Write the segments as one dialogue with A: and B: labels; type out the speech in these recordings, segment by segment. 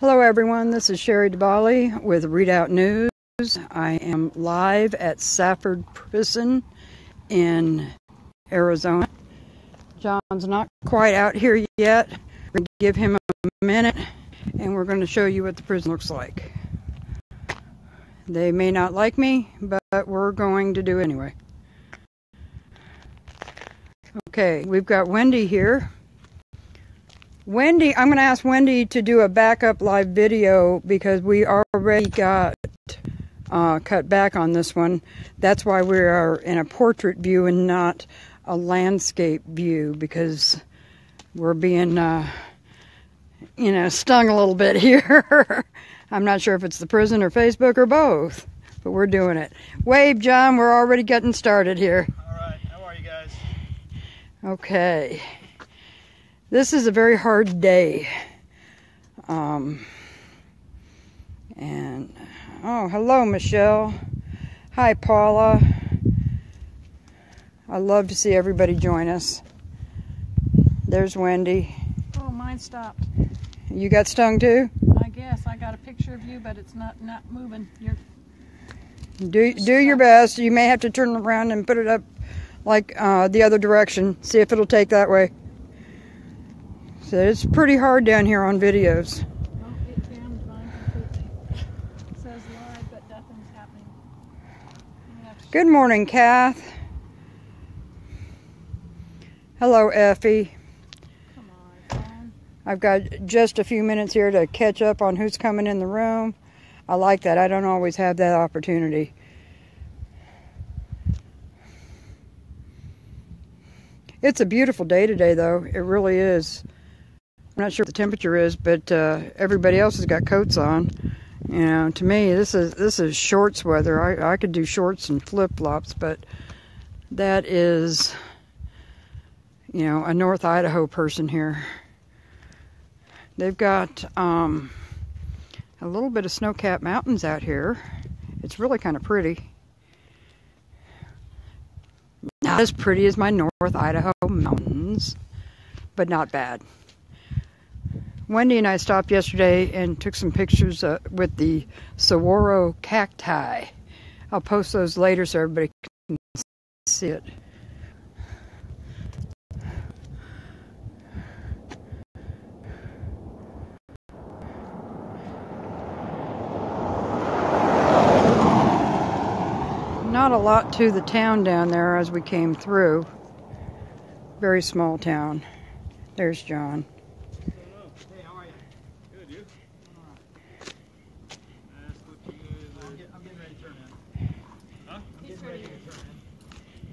A: Hello everyone, this is Sherry DeBali with Readout News. I am live at Safford Prison in Arizona. John's not quite out here yet. We're going to give him a minute and we're going to show you what the prison looks like. They may not like me, but we're going to do it anyway. Okay, we've got Wendy here. Wendy, I'm going to ask Wendy to do a backup live video because we already got cut back on this one. That's why we are in a portrait view and not a landscape view, because we're being, stung a little bit here. I'm not sure if it's the prison or Facebook or both, but we're doing it. Wave, John, we're already getting started here.
B: All right, how are you guys?
A: Okay. This is a very hard day. Oh, hello, Michelle. Hi, Paula. I love to see everybody join us. There's Wendy.
C: Oh, mine stopped.
A: You got stung too?
C: I guess. I got a picture of you, but it's not moving.
A: Do your best. You may have to turn around and put it up like the other direction. See if it'll take that way. So it's pretty hard down here on videos.
C: Oh, it jammed mine completely. It says live, but nothing's happening.
A: Good morning, Kath. Hello, Effie.
C: Come on, phone.
A: I've got just a few minutes here to catch up on who's coming in the room. I like that. I don't always have that opportunity. It's a beautiful day today, though. It really is. I'm not sure what the temperature is, but everybody else has got coats on. You know, to me, this is shorts weather. I could do shorts and flip-flops, but that is, a North Idaho person here. They've got a little bit of snow-capped mountains out here. It's really kind of pretty. Not as pretty as my North Idaho mountains, but not bad. Wendy and I stopped yesterday and took some pictures with the saguaro cacti. I'll post those later so everybody can see it. Not a lot to the town down there as we came through. Very small town. There's John.
B: Hey, how are you? Good, you? I'm getting ready to turn in. Huh? I'm getting ready to turn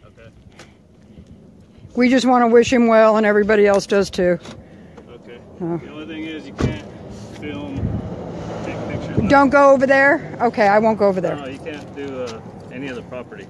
B: in. Okay.
A: We just want to wish him well, and everybody else does too.
B: Okay. The only thing is you can't film, take pictures.
A: Don't go over there? Okay, I won't go over there.
B: No, you can't do any of the property.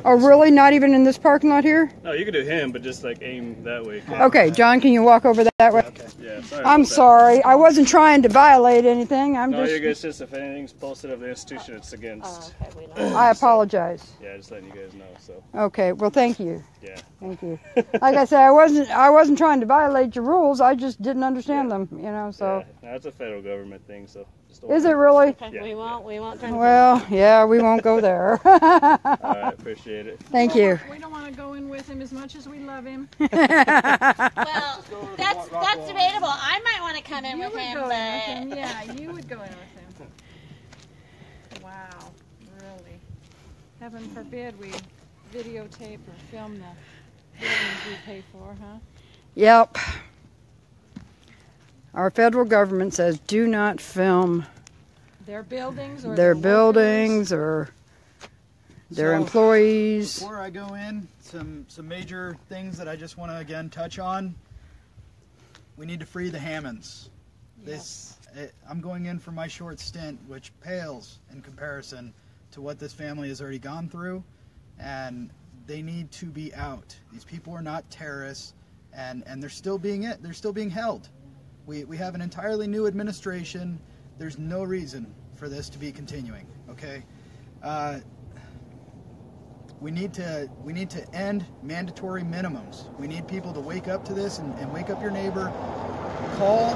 A: Oh, really? Not even in this parking lot here?
B: No, you can do him, but just like aim that way.
A: Okay, John, can you walk over that way?
B: Okay. Yeah, sorry.
A: I'm sorry. I wasn't trying to violate anything.
B: No, you're good. It's just if anything's posted of the institution, it's against.
C: Oh, okay, we know.
A: I apologize.
B: Yeah, just letting you guys know. So.
A: Okay, well, thank you.
B: Yeah.
A: Thank you. Like I said, I wasn't trying to violate your rules. I just didn't understand them, So.
B: Yeah, that's a federal government thing, so.
A: Is it really?
C: Okay,
B: Yeah.
C: we won't turn
A: Well, yeah, we won't go there.
B: All right, appreciate it.
A: Thank you.
C: We don't want to go in with him as much as we love him.
D: Well, that's debatable. I might want to come in with him, but
C: Yeah, you would go in with him. Wow, really. Heaven forbid we videotape or film the buildings we pay for, huh?
A: Yep. Our federal government says do not film
C: their buildings or
A: their
C: workers.
A: buildings or their employees.
E: Before I go in, some major things that I just want to again touch on. We need to free the Hammonds.
C: Yes.
E: I'm going in for my short stint, which pales in comparison to what this family has already gone through, and they need to be out. These people are not terrorists, and they're still being held. We have an entirely new administration. There's no reason for this to be continuing. Okay, we need to end mandatory minimums. We need people to wake up to this and wake up your neighbor. Call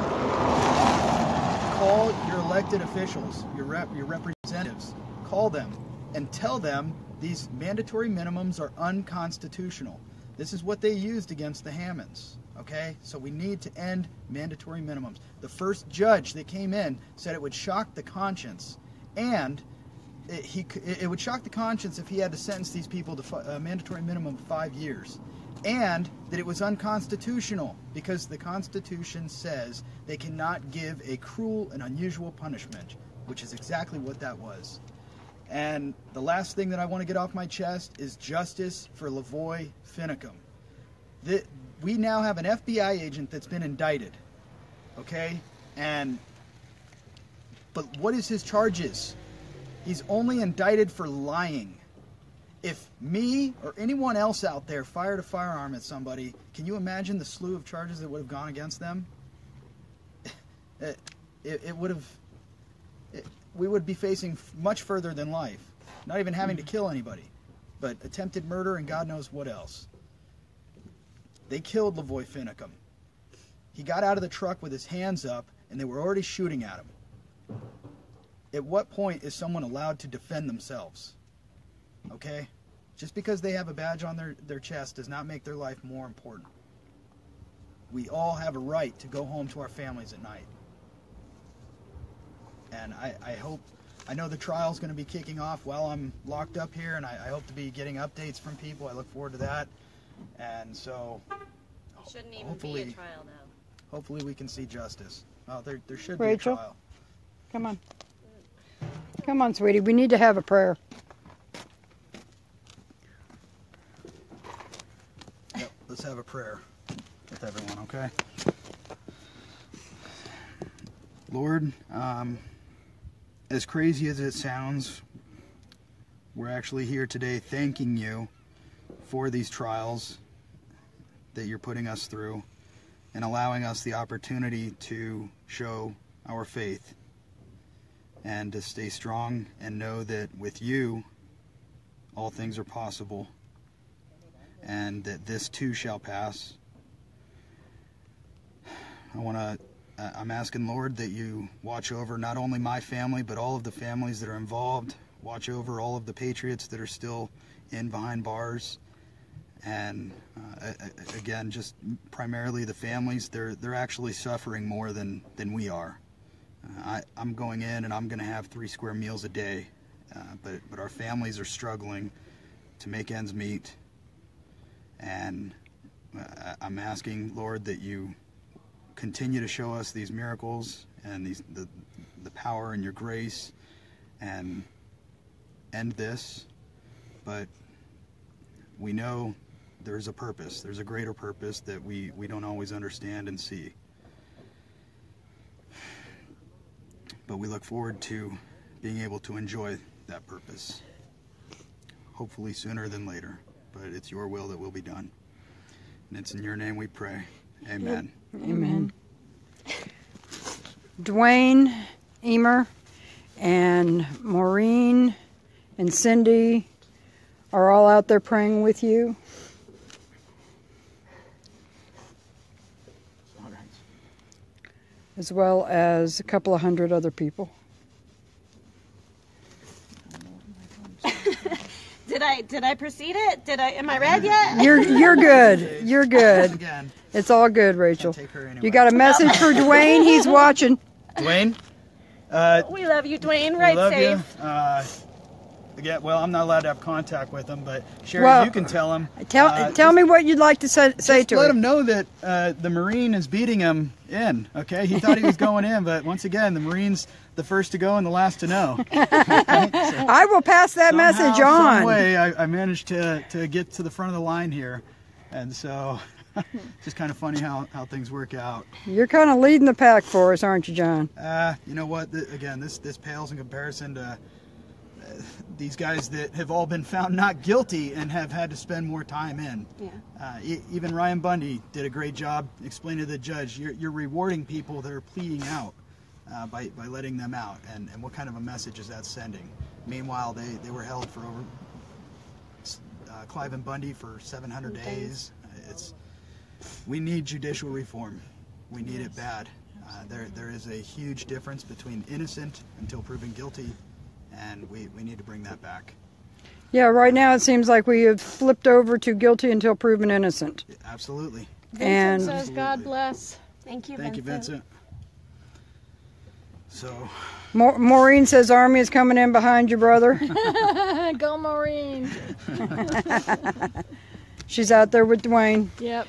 E: call your elected officials, your representatives, call them and tell them these mandatory minimums are unconstitutional. This is what they used against the Hammonds. Okay, so we need to end mandatory minimums. The first judge that came in said it would shock the conscience, and it would shock the conscience if he had to sentence these people to a mandatory minimum of 5 years, and that it was unconstitutional because the Constitution says they cannot give a cruel and unusual punishment, which is exactly what that was. And the last thing that I want to get off my chest is justice for Lavoy Finicum. We now have an FBI agent that's been indicted, okay? But what is his charges? He's only indicted for lying. If me or anyone else out there fired a firearm at somebody, can you imagine the slew of charges that would have gone against them? We would be facing much further than life. Not even having to kill anybody, but attempted murder and God knows what else. They killed Lavoy Finicum. He got out of the truck with his hands up, and they were already shooting at him. At what point is someone allowed to defend themselves? Okay? Just because they have a badge on their chest does not make their life more important. We all have a right to go home to our families at night. And I know the trial's going to be kicking off while I'm locked up here, and I hope to be getting updates from people. I look forward to that. And so,
D: It shouldn't even be a trial, though.
E: Hopefully we can see justice. Well, there should be
A: Rachel?
E: a trial.
A: Come on. Come on, sweetie. We need to have a prayer.
E: Yep, let's have a prayer with everyone, okay? Lord, as crazy as it sounds, we're actually here today thanking you for these trials that you're putting us through and allowing us the opportunity to show our faith and to stay strong and know that with you all things are possible and that this too shall pass. I'm asking, Lord, that you watch over not only my family but all of the families that are involved. Watch over all of the patriots that are still in behind bars. And again, just primarily the families, they're actually suffering more than we are. I'm going in and I'm going to have 3 square meals a day, but our families are struggling to make ends meet. And I'm asking, Lord, that you continue to show us these miracles and the power and your grace and end this. But we know there's a purpose. There's a greater purpose that we don't always understand and see. But we look forward to being able to enjoy that purpose. Hopefully sooner than later. But it's your will that will be done. And it's in your name we pray. Amen.
A: Amen. Dwayne, Emer, and Maureen, and Cindy are all out there praying with you. As well as a couple of hundred other people.
D: Did I proceed it? Am I read yet?
A: You're good. You're good.
E: Again,
A: It's all good, Rachel.
E: take her anyway.
A: You got a message for Dwayne? He's watching.
E: Dwayne?
D: We love you, Dwayne.
E: We
D: Right
E: love
D: safe.
E: you. Again, well, I'm not allowed to have contact with him, but Sherry, you can tell him.
A: Tell me what you'd like to say to
E: let
A: him.
E: him know that the Marine is beating him in, okay? He thought he was going in, but once again, the Marine's the first to go and the last to know. Okay? So
A: I will pass that message on.
E: Some way, I managed to get to the front of the line here, and so it's just kind of funny how things work out.
A: You're kind of leading the pack for us, aren't you, John?
E: You know what? Again, this pales in comparison to these guys that have all been found not guilty and have had to spend more time in.
D: Yeah.
E: Even Ryan Bundy did a great job explaining to the judge, you're rewarding people that are pleading out by letting them out. And what kind of a message is that sending? Meanwhile, they were held for over Clive and Bundy for 700 days. We need judicial reform. We need it bad. There is a huge difference between innocent until proven guilty, and we need to bring that back.
A: Yeah, right now it seems like we have flipped over to guilty until proven innocent.
E: Absolutely.
C: Vincent says, God bless.
D: Thank you,
E: Thank you, Vincent. So,
A: Maureen says Army is coming in behind you, brother.
C: Go, Maureen.
A: She's out there with Dwayne.
C: Yep.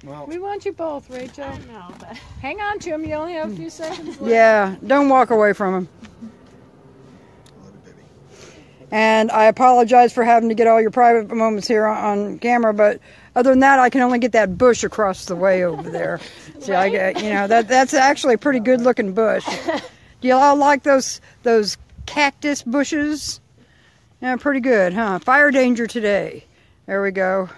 E: well,
C: We want you both, Rachel.
D: I know, but
C: Hang on to him. You only have a few seconds left.
A: Yeah, don't walk away from him.
E: I love you, baby.
A: And I apologize for having to get all your private moments here on camera, but other than that, I can only get that bush across the way over there. See, I get, that's actually a pretty good looking bush. Do you all like those cactus bushes? Yeah, pretty good, huh? Fire danger today. There we go.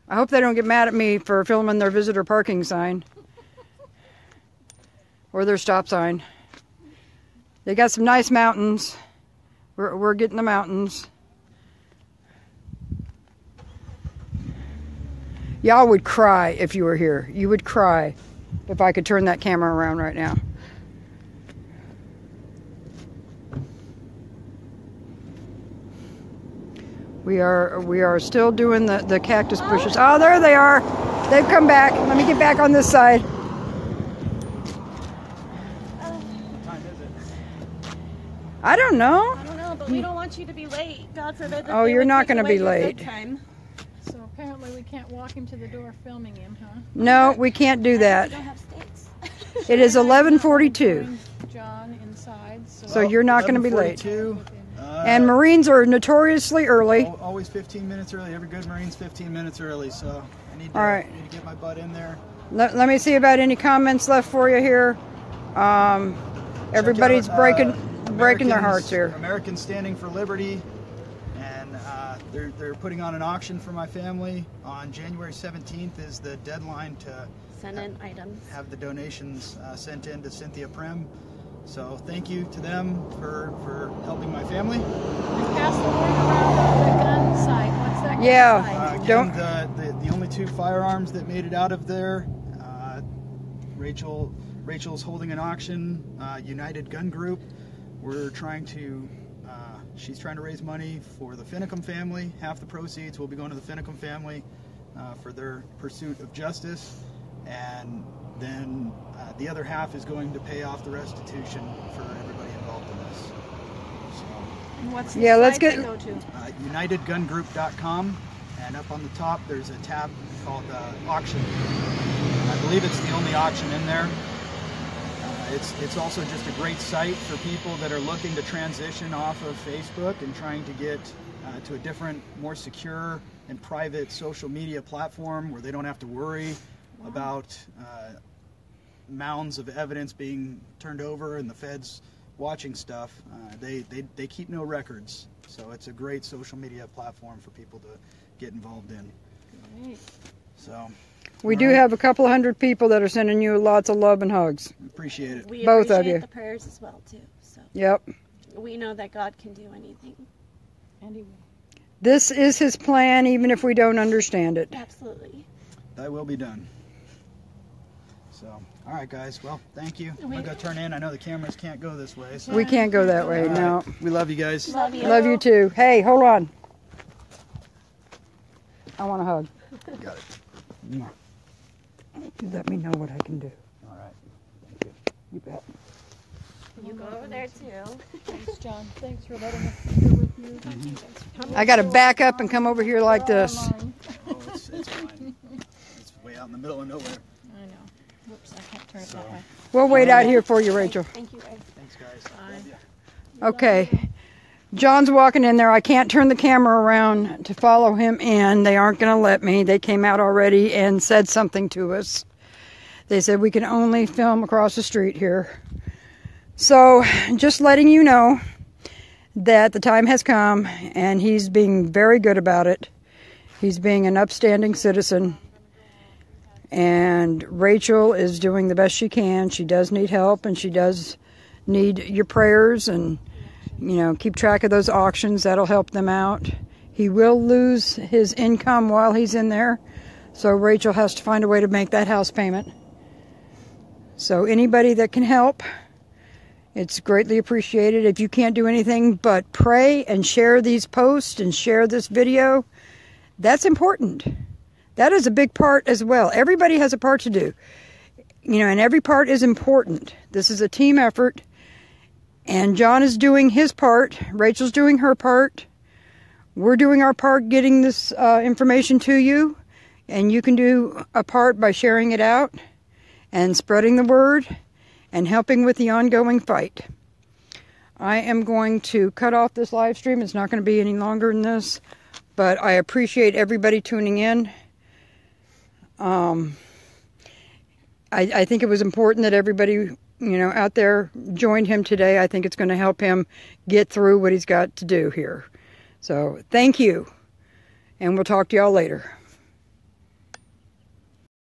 A: I hope they don't get mad at me for filming their visitor parking sign. Or their stop sign. They got some nice mountains. We're getting the mountains. Y'all would cry if you were here. You would cry if I could turn that camera around right now. We are still doing the cactus bushes. Oh, there they are. They've come back. Let me get back on this side.
E: What time is it?
A: I don't know.
D: I don't know, but we don't want you to be late. God forbid that
A: Oh,
D: they
A: you're
D: would
A: not
D: take
A: gonna
D: away
A: be
D: your
A: late.
D: good time.
C: So apparently we can't walk him to the door filming him, huh?
A: No, we can't do
D: We
A: that.
D: don't have stakes.
A: It is 11:42.
C: John inside.
A: So you're not going to be late.
E: 11:42.
A: And Marines are notoriously early.
E: Always 15 minutes early. Every good Marine's 15 minutes early. So I need to,
A: All right.
E: need to get my butt in there.
A: Let me see about any comments left for you here. Everybody's
E: Check out,
A: breaking their
E: Americans-
A: hearts here.
E: Americans Standing for Liberty, and they're putting on an auction for my family. On January 17th is the deadline to
D: Send in items.
E: have the donations sent in to Cynthia Prim. So thank you to them for helping my family.
C: Pass the word around the gun site. What's that gun
A: Yeah.
C: site?
A: Don't-
E: The only two firearms that made it out of there. Rachel's holding an auction. United Gun Group. We're trying to. She's trying to raise money for the Finicum family. Half the proceeds will be going to the Finicum family for their pursuit of justice, and then the other half is going to pay off the restitution for everybody involved in this. So,
C: And what's the
A: Yeah, let's
C: site
A: get-
C: they go to?
E: UnitedGunGroup.com, and up on the top there's a tab called auction. I believe it's the only auction in there. It's also just a great site for people that are looking to transition off of Facebook and trying to get to a different, more secure and private social media platform where they don't have to worry about mounds of evidence being turned over and the feds watching stuff. They keep no records, so it's a great social media platform for people to get involved in.
C: Great.
E: So
A: We do have a couple of hundred people that are sending you lots of love and hugs.
E: appreciate it.
D: We
A: Both of
D: appreciate
A: you.
D: the prayers as well too. So
A: Yep.
D: we know that God can do anything.
C: Anyway.
A: This is his plan, even if we don't understand it.
D: Absolutely.
E: Thy will be done. So, all right, guys. Well, thank you. I'm gonna go turn in. I know the cameras can't go this way. So.
A: We can't go that way,
E: All right.
A: no.
E: We love you guys.
D: Love you.
A: Love you too. Hey, hold on. I want a hug.
E: Got it.
A: You let me know what I can do.
E: All right. Thank you.
A: You bet.
D: You go over there too.
C: Thanks, John. Thanks for letting us be with you.
A: I got to back up and come over here like this.
C: Online.
E: Oh, it's fine. It's way out in the middle of nowhere.
C: I know. Whoops, I can't turn it that
E: So-
C: way.
A: We'll wait out here for you, Rachel.
D: Thank you guys.
E: Thanks, guys.
C: Bye.
E: Love ya.
A: Okay. John's walking in there. I can't turn the camera around to follow him in. They aren't going to let me. They came out already and said something to us. They said we can only film across the street here. So, just letting you know that the time has come, and he's being very good about it. He's being an upstanding citizen. And Rachel is doing the best she can. She does need help, and she does need your prayers, and keep track of those auctions. That'll help them out. He will lose his income while he's in there. So Rachel has to find a way to make that house payment. So anybody that can help, it's greatly appreciated. If you can't do anything but pray and share these posts and share this video, that's important. That is a big part as well. Everybody has a part to do. And every part is important. This is a team effort. And Jon is doing his part. Rachel's doing her part. We're doing our part getting this information to you. And you can do a part by sharing it out and spreading the word and helping with the ongoing fight. I am going to cut off this live stream. It's not going to be any longer than this, but I appreciate everybody tuning in. I think it was important that everybody, out there joined him today. I think it's going to help him get through what he's got to do here. So thank you, and we'll talk to y'all later.